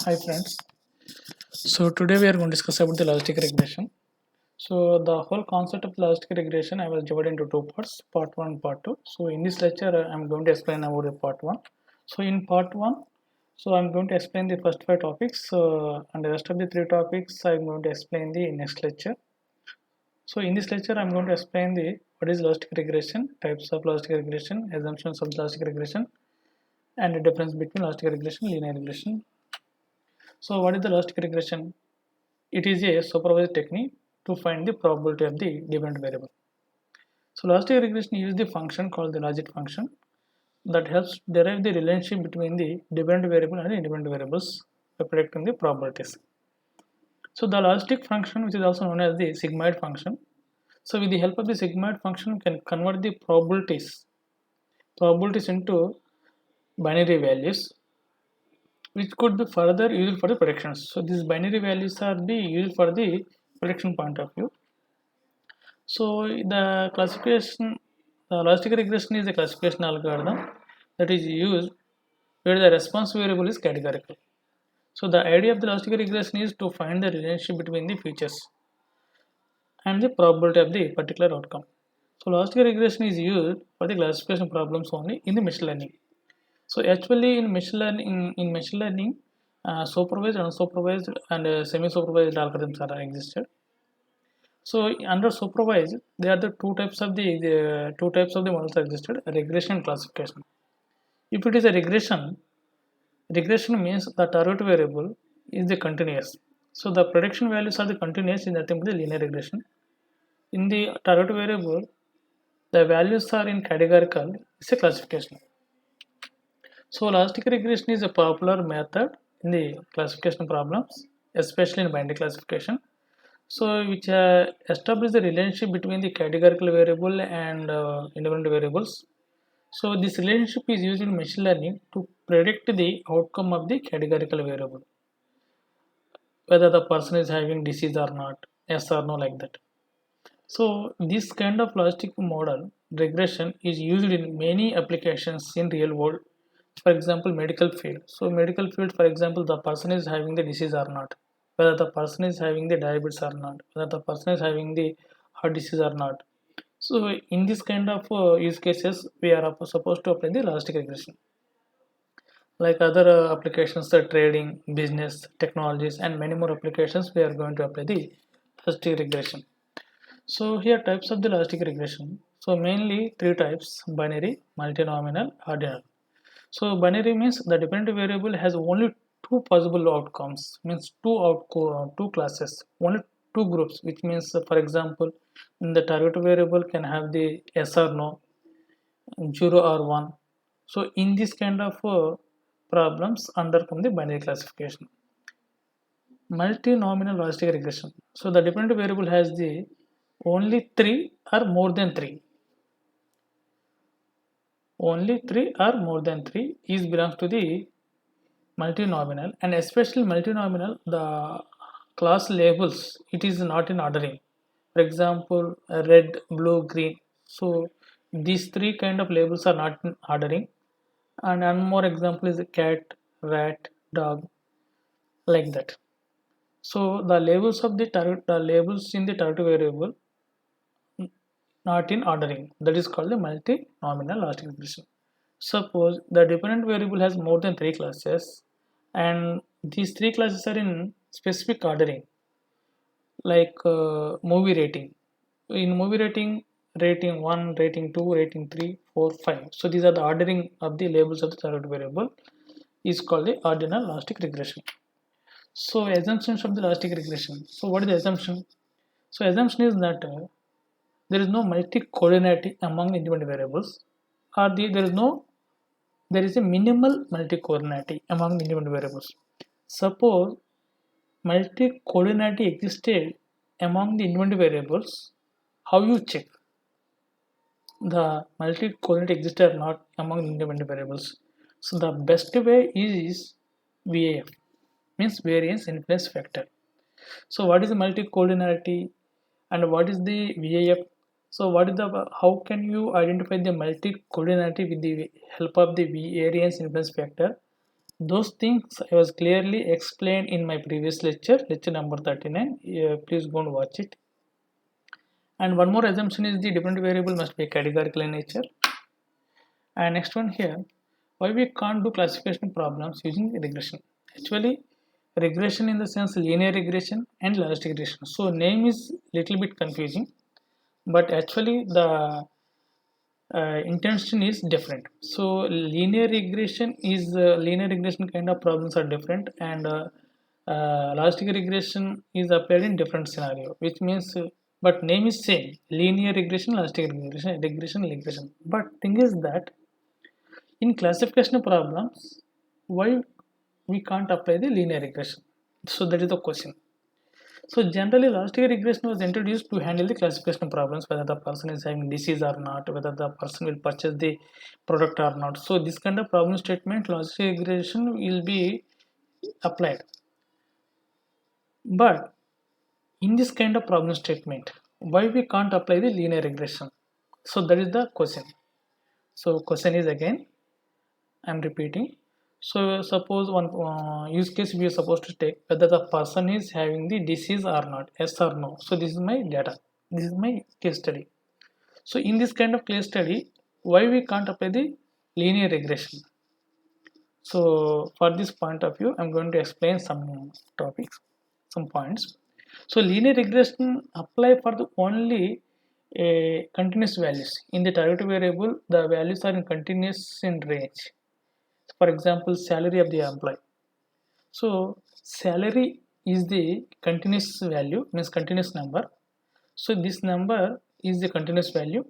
Hi friends. So today we are going to discuss about the logistic regression. So the whole concept of logistic regression I was divided into two parts, part one and part two. So in this lecture I am going to explain about the part one. So in part one, so I'm going to explain the first five topics and the rest of the three topics I'm going to explain the next lecture. So in this lecture I'm going to explain the what is logistic regression, types of logistic regression, assumptions of logistic regression, and the difference between logistic regression and linear regression. So what is the logistic regression? It is a supervised technique to find the probability of the dependent variable. So logistic regression uses the function called the logit function that helps derive the relationship between the dependent variable and the independent variables by predicting the probabilities. So the logistic function, which is also known as the sigmoid function. So with the help of the sigmoid function, we can convert the probabilities into binary values, which could be further used for the predictions. So these binary values are be used for the prediction point of view. So the classification, the logistic regression is a classification algorithm that is used where the response variable is categorical. So the idea of the logistic regression is to find the relationship between the features and the probability of the particular outcome. So logistic regression is used for the classification problems only in the machine learning. So actually in machine learning, supervised, unsupervised, and semi-supervised algorithms are existed. So under supervised, there are the two types of the models that existed: regression and classification. If it is a regression means the target variable is the continuous. So the prediction values are the continuous in nothing but the linear regression. In the target variable, the values are in categorical. It's a classification. So logistic regression is a popular method in the classification problems, especially in binary classification. So which establish the relationship between the categorical variable and independent variables. So this relationship is used in machine learning to predict the outcome of the categorical variable, whether the person is having disease or not, yes or no, like that. So this kind of logistic model regression is used in many applications in real world. For example, medical field. So medical field, for example, the person is having the disease or not, whether the person is having the diabetes or not, whether the person is having the heart disease or not. So in this kind of use cases, we are supposed to apply the logistic regression. Like other applications, the trading, business, technologies, and many more applications, we are going to apply the logistic regression. So here types of the logistic regression. So mainly three types: binary, multinomial, ordinal. So binary means the dependent variable has only two possible outcomes, means two classes, only two groups, which means for example, the target variable can have the yes or no, 0 or 1. So in this kind of problems undercome the binary classification. Multinomial logistic regression. So the dependent variable has the only three or more than three. Only three or more than three is belongs to the multinomial, and especially multinomial, the class labels, it is not in ordering. For example, red, blue, green. So these three kind of labels are not in ordering. And one more example is cat, rat, dog, like that. So the labels of the labels in the target variable not in ordering. That is called the multi-nominal logistic regression. Suppose the dependent variable has more than three classes, and these three classes are in specific ordering, like movie rating. In movie rating, rating 1, rating 2, rating 3, 4, 5. So these are the ordering of the labels of the target variable is called the ordinal logistic regression. So assumptions of the logistic regression. So what is the assumption? So assumption is that there is no multi-coordinate among independent variables, or there is a minimal multi-coordinate among independent variables. Suppose multi-coordinate existed among the independent variables, how you check the multi-coordinate existed or not among independent variables? So the best way is VAF, means variance influence factor. So what is the multi-coordinality and what is the VAF? So what is the how can you identify the multi-coordinality with the help of the variance influence factor? Those things I was clearly explained in my previous lecture, lecture number 39. Please go and watch it. And one more assumption is the dependent variable must be categorical in nature. And next one here, why we can't do classification problems using regression. Actually, regression in the sense linear regression and logistic regression. So name is little bit confusing, but actually the intention is different. So linear regression is linear regression kind of problems are different, and logistic regression is applied in different scenario, which means but name is same, linear regression, logistic regression. But thing is that in classification problems, why we can't apply the linear regression? So that is the question. So generally, logistic regression was introduced to handle the classification problems, whether the person is having disease or not, whether the person will purchase the product or not. So this kind of problem statement, logistic regression will be applied. But in this kind of problem statement, why we can't apply the linear regression? So that is the question. So question is again, I'm repeating. So suppose one use case we are supposed to take whether the person is having the disease or not, yes or no. So this is my data. This is my case study. So in this kind of case study, why we can't apply the linear regression? So for this point of view, I'm going to explain some topics, some points. So linear regression apply for the only continuous values. In the target variable, the values are in continuous in range. For example, salary of the employee. So salary is the continuous value, means continuous number. So this number is the continuous value.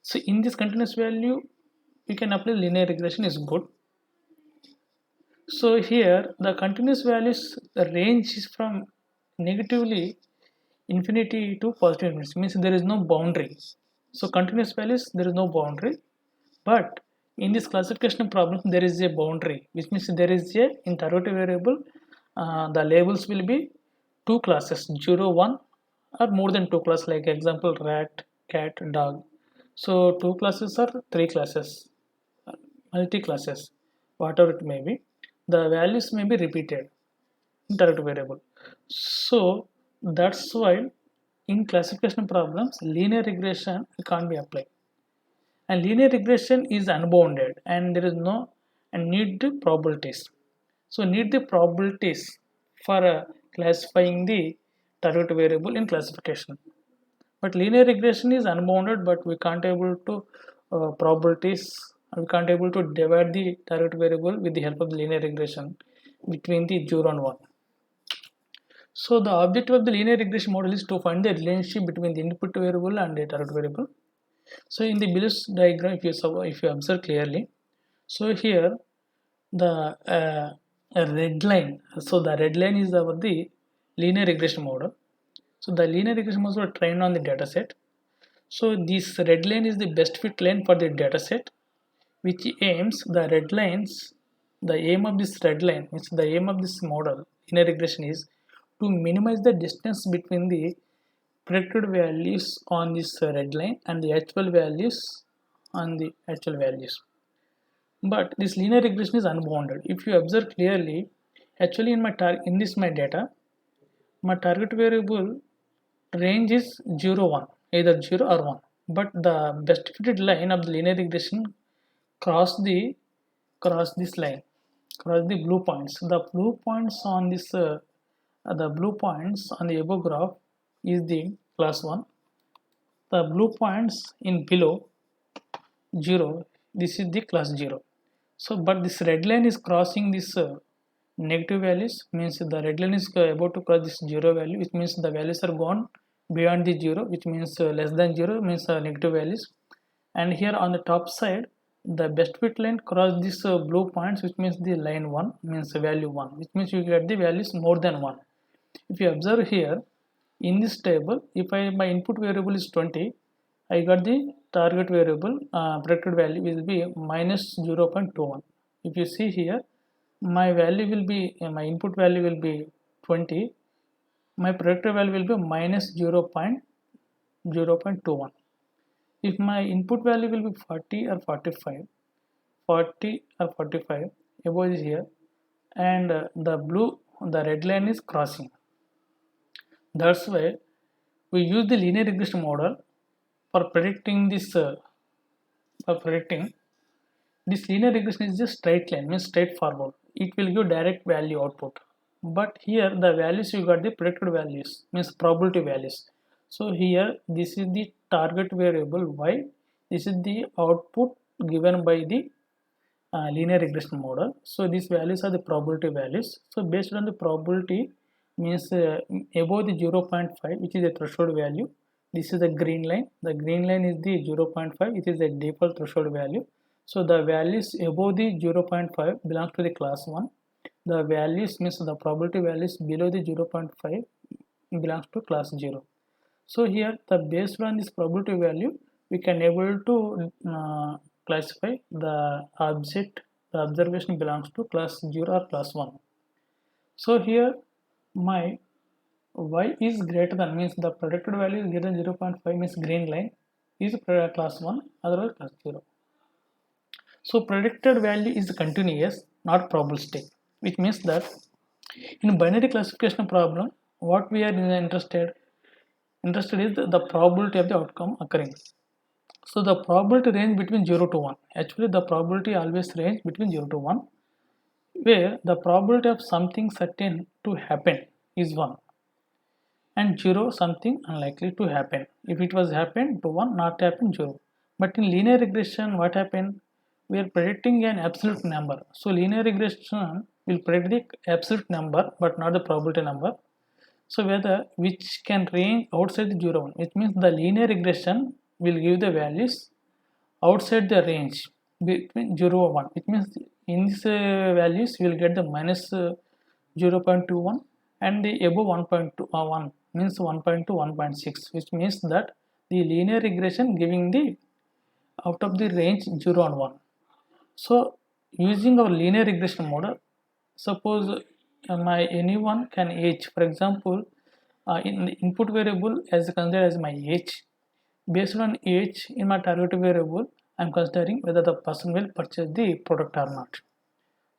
So in this continuous value, we can apply linear regression is good. So here the continuous values, the range is from negatively infinity to positive infinity, means there is no boundary. So continuous values, there is no boundary. But in this classification problem, there is a boundary, which means there is a interrogative variable. The labels will be two classes, 0, 1, or more than two classes, like example rat, cat, dog. So two classes or three classes, multi classes, whatever it may be. The values may be repeated, interrogative variable. So that's why in classification problems, linear regression can't be applied, and linear regression is unbounded and there is no and need the probabilities. So need the probabilities for classifying the target variable in classification, but linear regression is unbounded, but we can't able to probabilities, we can't able to divide the target variable with the help of the linear regression between the 0 and 1. So the objective of the linear regression model is to find the relationship between the input variable and the target variable. So in the Bills diagram, if you observe clearly, so here the red line. So the red line is our the linear regression model. So the linear regression model is trained on the data set. So this red line is the best fit line for the data set, which aims the red lines. The aim of this red line is the aim of this model linear regression is to minimize the distance between the predicted values on this red line and the actual values on the actual values. But this linear regression is unbounded. If you observe clearly, actually in this my data, my target variable range is 0, 1, either 0 or 1. But the best fitted line of the linear regression cross this line, cross the blue points. The blue points on this the blue points on the above graph is the class 1. The blue points in below 0, this is the class 0. So but this red line is crossing this negative values, means the red line is about to cross this 0 value, which means the values are gone beyond the 0, which means less than 0 means negative values. And here on the top side, the best fit line cross this blue points, which means the line 1 means value 1, which means you get the values more than 1. If you observe here in this table, if my input variable is 20, I got the target variable predicted value will be minus 0.21. If you see here, my value will be my input value will be 20, my predicted value will be minus 0.21. If my input value will be 40 or 45, 40 or 45, above is here, and the red line is crossing. That's why we use the linear regression model for predicting this. For predicting this linear regression is just straight line, means straightforward. It will give direct value output. But here the values you got the predicted values, means probability values. So here this is the target variable y. This is the output given by the linear regression model. So these values are the probability values. So based on the probability means above the 0.5, which is a threshold value. This is the green line. The green line is the 0.5. It is a default threshold value. So the values above the 0.5 belongs to the class 1. The values means the probability values below the 0.5 belongs to class 0. So here the based on this probability value we can able to classify the object, the observation belongs to class 0 or class 1. So here my y is greater than, means the predicted value is greater than 0.5, means green line is class 1, otherwise class 0. So predicted value is continuous, not probabilistic, which means that in binary classification problem, what we are interested is the probability of the outcome occurring. So the probability range between 0 to 1. Actually the probability always range between 0 to 1, where the probability of something certain to happen is 1 and 0 something unlikely to happen. If it was happen to 1, not happen 0. But in linear regression what happened? We are predicting an absolute number. So linear regression will predict the absolute number but not the probability number. So whether which can range outside the 0 1, which means the linear regression will give the values outside the range between 0 and 1. It means in these values we will get the minus 0.21 and the above 1.1 means 1.2 1.6, which means that the linear regression giving the out of the range 0 and 1. So using our linear regression model, suppose my anyone can age, for example in the input variable as considered as my age. Based on age in my target variable, I am considering whether the person will purchase the product or not.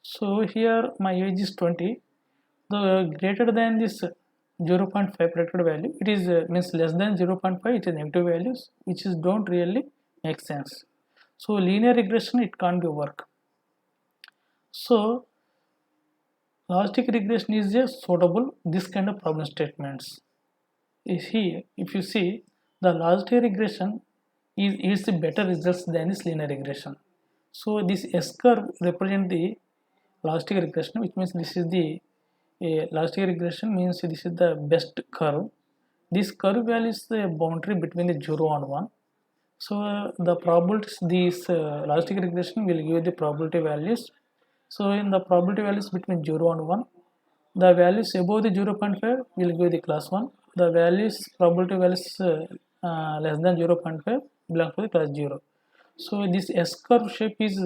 So here my age is 20. The greater than this 0.5 predicted value, it is means less than 0.5, it is negative values, which is don't really make sense. So linear regression it can't be work. So logistic regression is a suitable this kind of problem statements. Here, if you see, the logistic regression is the better results than this linear regression. So this S curve represent the logistic regression, which means this is the logistic regression means this is the best curve. This curve value is the boundary between the 0 and 1. So the probabilities, this logistic regression will give the probability values. So in the probability values between 0 and 1, the values above the 0.5 will give the class 1. The values probability values less than 0.5 belong to the class 0. So this S curve shape is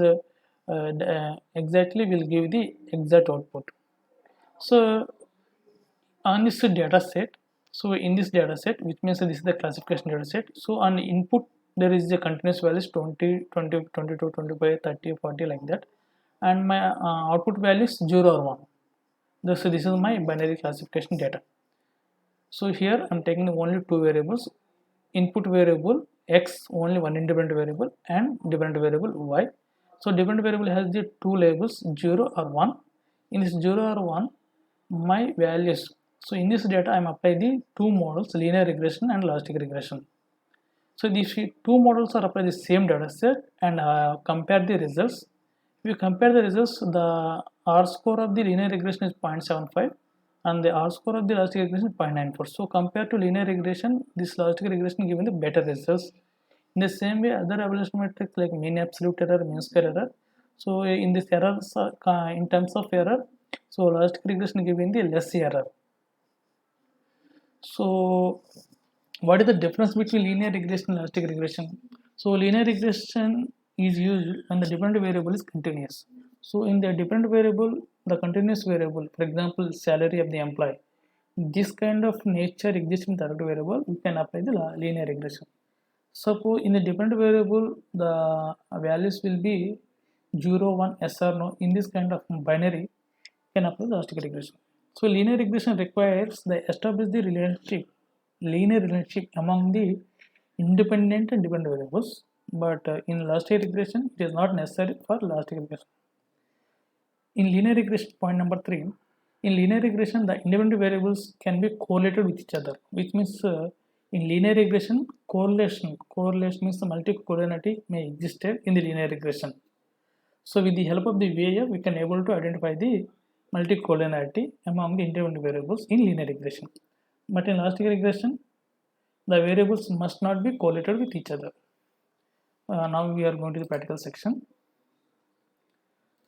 exactly will give the exact output. So on this data set, so in this data set, which means this is the classification data set, so on input there is a continuous values 20 20 22 25 30 40 like that, and my output value is 0 or 1. So this is my binary classification data. So here I'm taking only two variables, input variable x, only one independent variable, and dependent variable y. So dependent variable has the two labels 0 or 1. In this 0 or 1, my values. So in this data I'm applying the two models, linear regression and logistic regression. So these two models are applied the same data set and compare the results. If you compare the results, the R score of the linear regression is 0.75 and the R score of the logistic regression is 0.94. So compared to linear regression, this logistic regression given the better results. In the same way, other evaluation metrics like mean absolute error, mean square error. So in this errors, in terms of error, so logistic regression giving the less error. So what is the difference between linear regression and logistic regression? So linear regression is used when the dependent variable is continuous. So in the dependent variable, the continuous variable, for example, salary of the employee, this kind of nature exists in the target variable, we can apply the linear regression. Suppose in the dependent variable, the values will be 0, 1, yes or no. In this kind of binary, can apply the stochastic regression. So linear regression requires the establish the linear relationship among the independent and dependent variables. But in stochastic regression, it is not necessary for stochastic regression. In linear regression, point number 3, in linear regression, the independent variables can be correlated with each other, which means in linear regression, correlation means the multi-collinearity may exist in the linear regression. So with the help of the VAF, we can able to identify the multi-collinearity among the independent variables in linear regression. But in stochastic regression, the variables must not be correlated with each other. Now we are going to the practical section.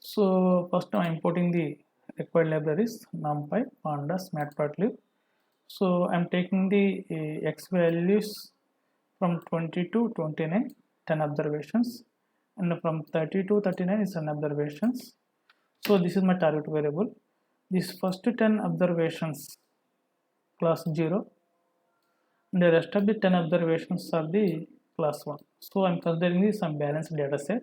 So first I am importing the required libraries NumPy, Pandas, Matplotlib. So I am taking the x values from 20 to 29, 10 observations, and from 30 to 39 is 10 observations. So this is my target variable. These first 10 observations class 0, and the rest of the 10 observations are the class 1. So I am considering this some balanced data set.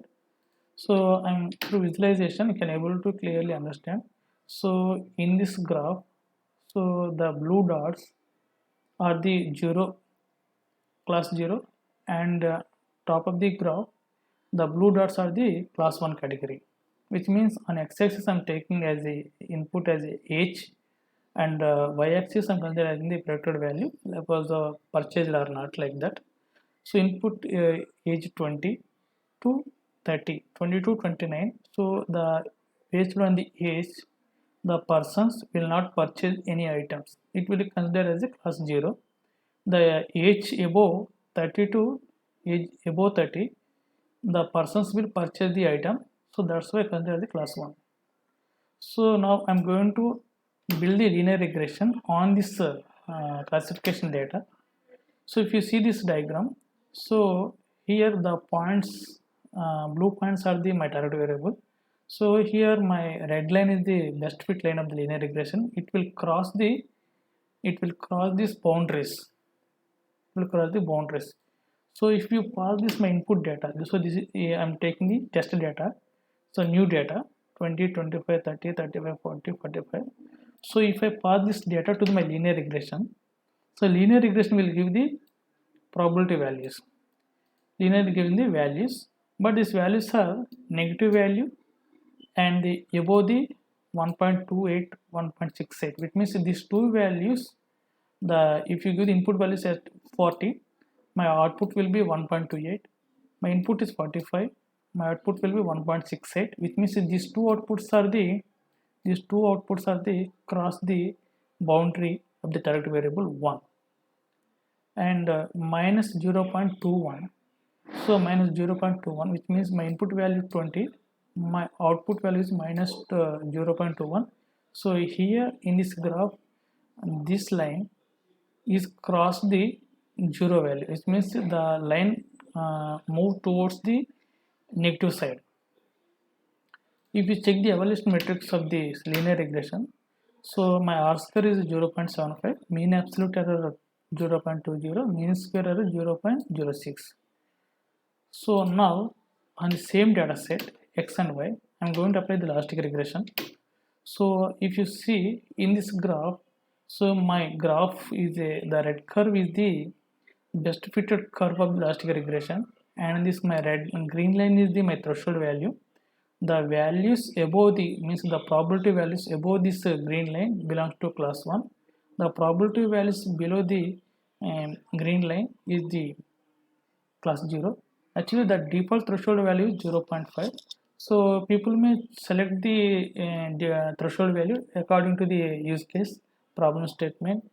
So I'm through visualization you can able to clearly understand. So in this graph, so the blue dots are the 0 class 0, and top of the graph the blue dots are the class 1 category, which means on x-axis I'm taking as a input as a age, and y-axis I'm considering the predicted value, that was purchased or not, like that. So input age 20 to 30, 20 to 29. So the based on the age, the persons will not purchase any items. It will be considered as a class 0. The age above 30 to age above 30, the persons will purchase the item. So that's why I consider the class 1. So now I'm going to build the linear regression on this classification data. So if you see this diagram, so here the points, blue points are the my target variable. So here my red line is the best fit line of the linear regression. It will cross these boundaries. It will cross the boundaries. So if you pass this my input data, so this is I'm taking the test data. So new data 20, 25, 30, 35, 40, 45. So if I pass this data to my linear regression, so linear regression will give the probability values. Linear given the values, but these values are negative value and the above the 1.28, 1.68, which means these two values, the if you give the input values at 40, my output will be 1.28. My input is 45, my output will be 1.68, which means these two outputs are the cross the boundary of the target variable 1, and minus 0.21. So minus 0.21, which means my input value 20, my output value is minus 0.21. So here in this graph, this line is cross the 0 value. It means the line move towards the negative side. If you check the evaluation metrics of the linear regression, so my R square is 0.75, mean absolute error 0.20, mean square error 0.06. So now on the same data set x and y, I'm going to apply the logistic regression. So if you see in this graph, so my graph is the red curve is the best fitted curve of the logistic regression, and this my red and green line is the my threshold value. The values above the means the probability values above this green line belongs to class 1. The probability values below the green line is the class 0. Actually the default threshold value is 0.5. So people may select the threshold value according to the use case problem statement.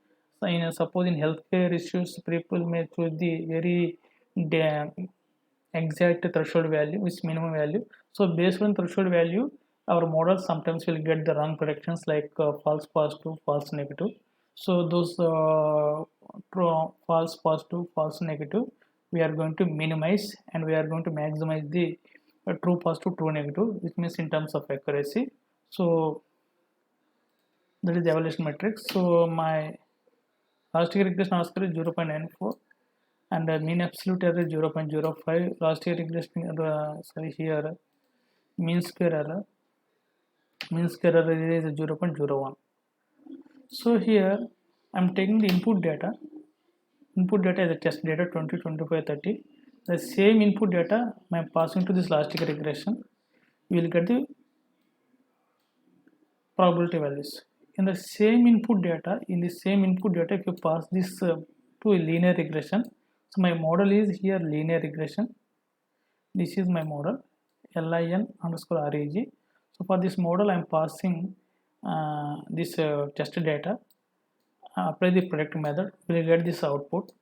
So suppose in healthcare issues, people may choose the very exact threshold value, which minimum value. So based on threshold value, our model sometimes will get the wrong predictions like false positive, false negative. So those false positive, false negative, we are going to minimize, and we are going to maximize the true positive, true negative, which means in terms of accuracy. So that is the evaluation matrix. So my logistic regression R square is 0.94, and mean absolute error is 0.05. Logistic regression here mean square error mean square error is 0.01. So here I'm taking the input data as a test data 20, 25, 30. The same input data I'm passing to this logistic regression. We will get the probability values. In the same input data, if you pass this to a linear regression, so my model is here linear regression. This is my model, LIN_REG. So for this model, I'm passing this test data. Apply the predict method, we will get this output.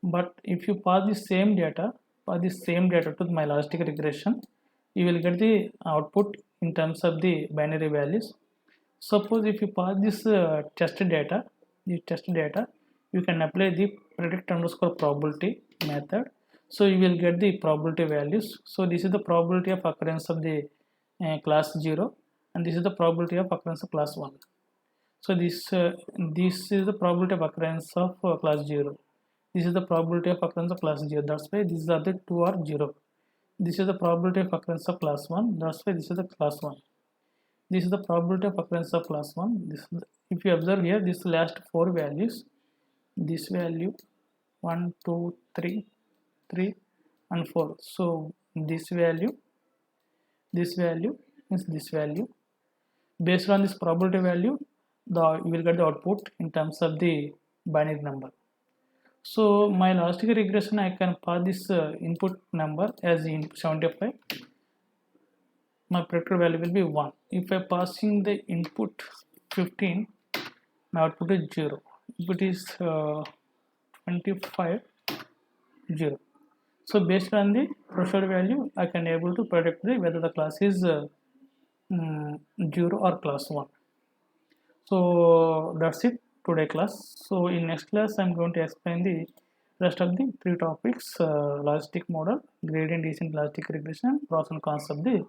But if you pass the same data to my logistic regression, you will get the output in terms of the binary values. Suppose if you pass this test data, you can apply the predict_probability method. So you will get the probability values. So this is the probability of occurrence of the class 0, and this is the probability of occurrence of class 1. So this is the probability of occurrence of class 0. This is the probability of occurrence of class 0. That's why these are the 2 are 0. This is the probability of occurrence of class 1. That's why this is the class 1. This is the probability of occurrence of class 1. If you observe here, this last 4 values, this value 1, 2, 3, 3 and 4. So this value is this value. Based on this probability value, you will get the output in terms of the binary number. So my logistic regression, I can pass this input number as in 75. My predictor value will be 1. If I passing the input 15, my output is 0. If it is 25, 0. So based on the threshold value, I can able to predict whether the class is 0 or class 1. So that's it today class. So in next class, I'm going to explain the rest of the 3 topics: logistic model, gradient descent logistic regression, pros and cons of the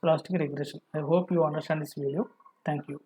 logistic regression. I hope you understand this video. Thank you.